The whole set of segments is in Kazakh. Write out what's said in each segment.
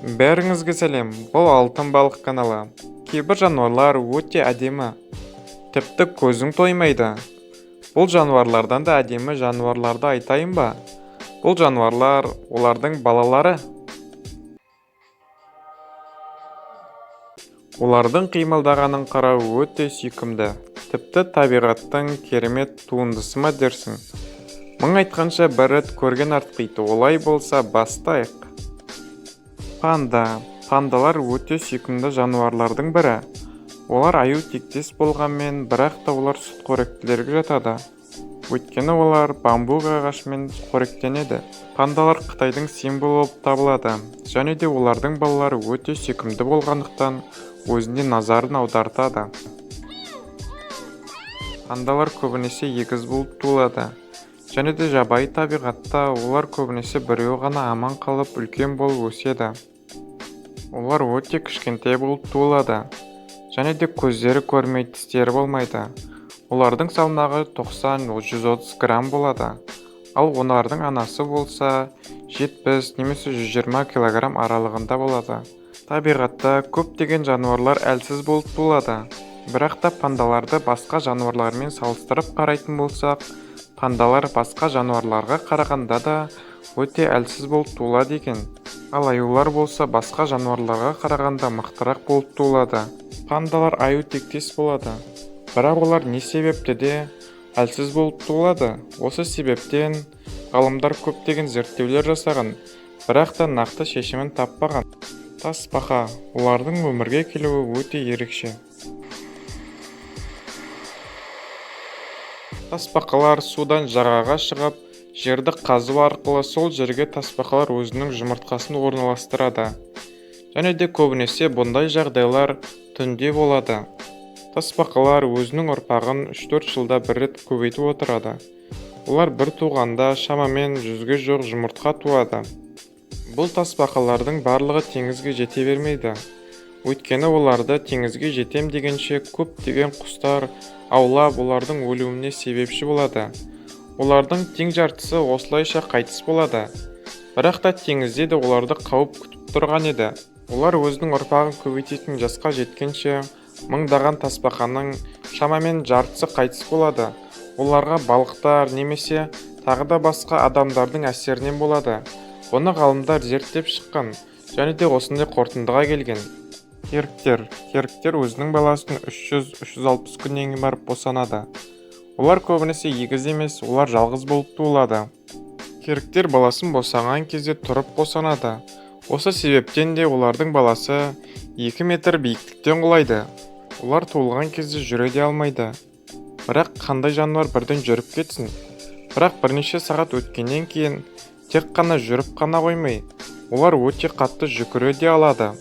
Бәріңізге сәлем, бұл алтын балық каналы. Кейбір жануарлар өте әдемі, тіпті көзің тоймайды. Бұл жануарлардан да әдемі жануарларды айтайын ба? Бұл жануарлар олардың балалары. Олардың қимылдағанын қарау өте сүйкімді. Тіпті табиғаттың керемет туындысы ма дерсің? Мың айтқанша бір рет көрген артық, олай болса бастайық. Пандалар өте сүйкімді жануарлардың бірі. Олар аю тектес болғанмен, бірақ та олар сүтқоректілерге жатады. Өйткені олар бамбук ағашымен қоректенеді. Пандалар Қытайдың символы болып табылады, және де олардың балалары өте сүйкімді болғандықтан өзіне назарын аудартады. Пандалар көбінесе егіз болып туылады, және де жабайы табиғатта олар көбінесе біреу ғана аман қалып үлкен болып өседі. Олар өте кішкентай болып туылады, және де көздері көрмей, тістері болмайды. Олардың салмағы 90-130 грамм болады, ал олардың анасы болса 70 немесе 120 килограмм аралығында болады. Табиғатта көптеген жануарлар әлсіз болып туылады, бірақ та пандаларды басқа жануарлармен салыстырып қарайтын болсақ, пандалар басқа жануарларға қарағанда да өте әлсіз болып туылады екен. Ал аюлар болса басқа жануарларға қарағанда мықтырақ болып туылады. Пандалар аю тектес болады, бірақ олар не себепті де әлсіз болып туылады? Осы себептен ғалымдар көптеген зерттеулер жасаған, бірақ та нақты шешімін таппаған. Тасбақа, олардың өмірге келуі өте ерекше. Тасбақалар судан жағаға шығып, жерді қазу арқылы сол жерге тасбақалар өзінің жұмыртқасын орналастырады. Және де көбінесе бұндай жағдайлар түнде болады. Тасбақалар өзінің ұрпағын 3-4 жылда бір рет көбейтіп отырады. Олар бір туғанда шамамен 100-ге жоқ жұмыртқа туады. Бұл тасбақалардың барлығы теңізге жете бермейді. Өйткені оларды теңізге жетем дегенше көптеген құстар аулап олардың өлуіне себепші болады. Олардың тең жартысы осылайша қайтыс болады. Бірақ та теңізде де оларды қауіп күтіп тұрған еді. Олар өзінің ұрпағын көбейтетін жасқа жеткенше мыңдаған тасбақаның шамамен жартысы қайтыс болады. Оларға балықтар немесе тағы да басқа адамдардың әсерінен болады. Оны ғалымдар зерттеп шыққан, және де осындай қорытындыға келген. Керіктер өзінің баласын 300-360 күннен кейін барып босанады. Олар көбінесе егіз емес, олар жалғыз болып туылады. Керіктер баласын босанған кезде тұрып босанады. Осы себептен де олардың баласы 2 метр биіктіктен құлайды. Олар туылған кезде жүре де алмайды. Бірақ қандай жануар бірден жүріп кетсін? Бірақ бірнеше сағат өткеннен кейін тек қана жүріп қана қоймай, олар өте қатты жүгіре де алады.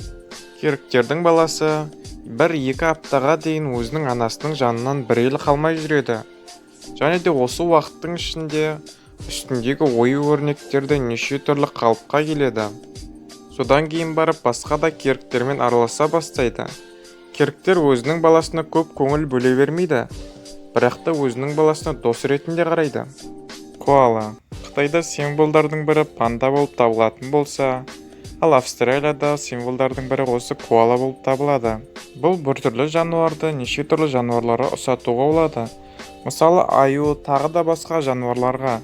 Керіктердің баласы 1-2 аптаға дейін өзінің анасының жанынан бір елі қалмай жүреді. Және де осы уақыттың ішінде үстіндегі ою-өрнектерді неше түрлі қалыпқа келеді. Содан кейін барып басқа да керіктермен араласа бастайды. Керіктер өзінің баласына көп көңіл бөле бермейді, бірақ та өзінің баласына дос ретінде қарайды. Коала. Қытайда символдардың бірі панда болып табылатын болса, ал Австралияда символдардың бірі осы коала болып табылады. Бұл біртүрлі жануарды неше түрлі жануарларға ұсатуға болады. Мысалы, аю тағы да басқа жануарларға,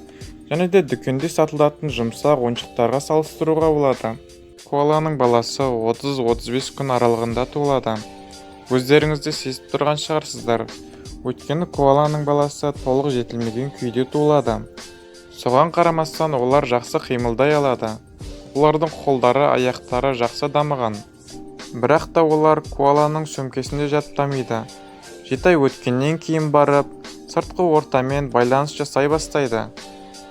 және де дүкенде сатылатын жұмсақ ойыншықтарға салыстыруға болады. Коаланың баласы 30-35 күн аралығында туылады. Өздеріңізді сезіп тұрған шығарсыздар. Өйткені коаланың баласы толық жетілмеген күйде туылады. Соған қарамастан олар жақсы қимылдай алады. Олардың қолдары, аяқтары жақсы дамыған. Бірақ та олар коаланың сөмкесінде жаттамайды. 7 ай өткеннен кейін барып, сыртқы ортамен байланыс жасай бастайды.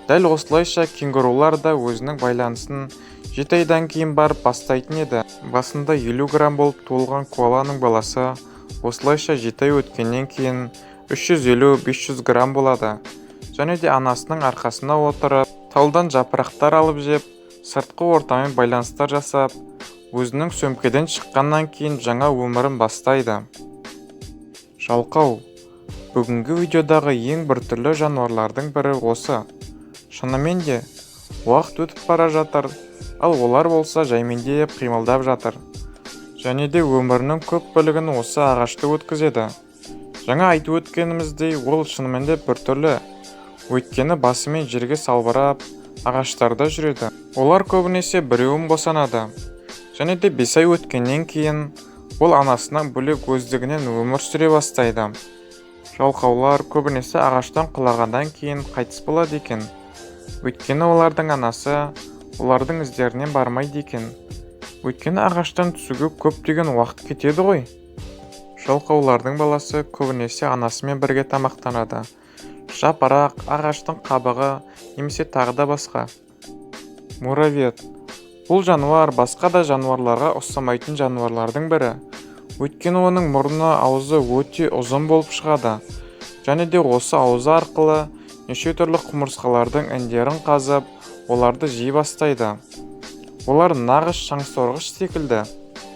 Дәл осылайша кенгурулар да өзінің байланысын 7 айдан кейін барып бастайтын еді. Басында 50 грамм болып туылған коаланың баласы осылайша 7 ай өткеннен кейін 350-500 грамм болады. Және де анасының арқасына отырып, талдан жапырақтар алып жеп, сыртқы ортамен байланыстар жасап, өзінің сөмкеден шыққаннан кейін жаңа өмірін бастайды. Жалқау. Бүгінгі видеодағы ең біртүрлі жануарлардың бірі осы. Шынымен де, уақыт өтіп бара жатыр, ал олар болса жаймендеп қимылдап жатыр. Және де өмірінің көп бөлігін осы ағашты өткізеді. Жаңа айтып өткеніміздей, ол шынымен де біртүрлі. Өйткені басымен жерге салбырап, ағаштарда жүреді. Олар көбінесе біреуін босанады. Және де 5 ай өткеннен кейін ол анасынан бөлек өздігінен өмір сүре бастайды. Жалқаулар көбінесе ағаштан құлағаннан кейін қайтыс болады екен. Өйткені олардың анасы олардың іздерінен бармайды екен. Өйткені ағаштан түсуге көптеген уақыт кетеді ғой. Жалқаулардың баласы көбінесе анасымен бірге тамақтанады. Жапырақ, ағаштың қабығы немесе тағы да басқа. Муравьед. Бұл жануар басқа да жануарларға ұқсамайтын жануарлардың бірі. Өйткені оның мұрны, аузы өте ұзын болып шығады. Және де осы аузы арқылы неше түрлі құмырсқалардың індерін қазып, оларды жей бастайды. Олар нағыз шаңсорғыш секілді.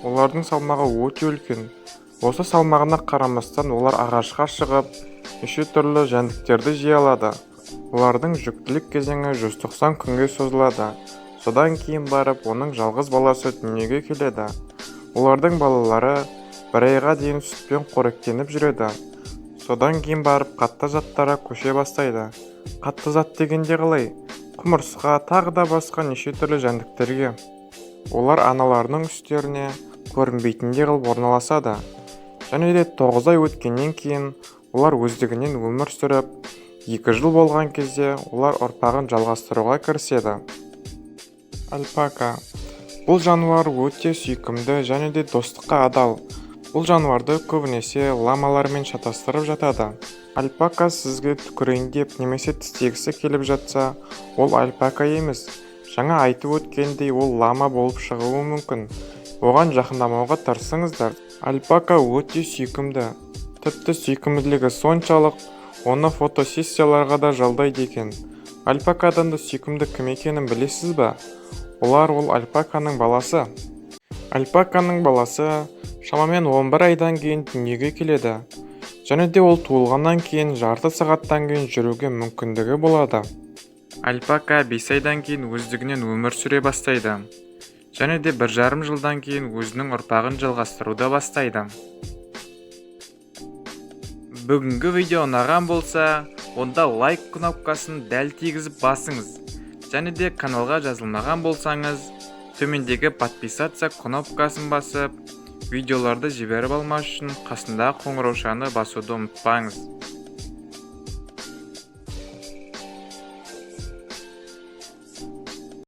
Олардың салмағы өте үлкен. Осы салмағына қарамастан олар ағашқа шығып, неше түрлі жәндіктерді жей алады. Олардың жүктілік кезеңі 190 күнге созылады. Содан кейін барып, оның жалғыз баласы дүниеге келеді. Олардың балалары 1 айға дейін сүтпен қоректеніп жүреді. Содан кейін барып, қатты заттарға көше бастайды. Қатты зат дегенде қалай? Құмырсқа, тағы да басқа неше түрлі жәндіктерге. Олар аналарының үстеріне көрінбейтіндей қылып орналасады. Және де 9 ай өткеннен кейін олар өздігінен өмір сүріп, 2 жыл болған кезде олар ұрпағын жалғастыруға кіріседі. Альпака. Бұл жануар өте сүйкімді және де достыққа адал. Бұл жануарды көбінесе ламалармен шатастырып жатады. Альпака сізге түкірейін деп немесе тістегісі келіп жатса, ол альпака емес. Жаңа айтып өткендей, ол лама болып шығуы мүмкін. Оған жақындамауға тырысыңыздар. Альпака өте сүйкімді. Тіпті сүйкімділігі соншалық, оны фотосессияларға да жалдайды екен. Альпакадан да сүйкімді кім екенін білесіз ба? Олар ол альпаканың баласы. Альпаканың баласы шамамен 11 айдан кейін дүниеге келеді. Және де ол туылғаннан кейін жарты сағаттан кейін жүруге мүмкіндігі болады. Альпака 5 айдан кейін өздігінен өмір сүре бастайды. Және де 1,5 жылдан кейін өзінің ұрпағын жалғастыруды бастайды. Бүгінгі видео ұнаған болса, онда лайк кнопкасын дәл тигізіп басыңыз. Және де каналға жазылмаған болсаңыз, төмендегі подписаться кнопкасын басып, видеоларды жіберіп алмас үшін қасындағы қоңыраушаны басуды ұмытпаңыз.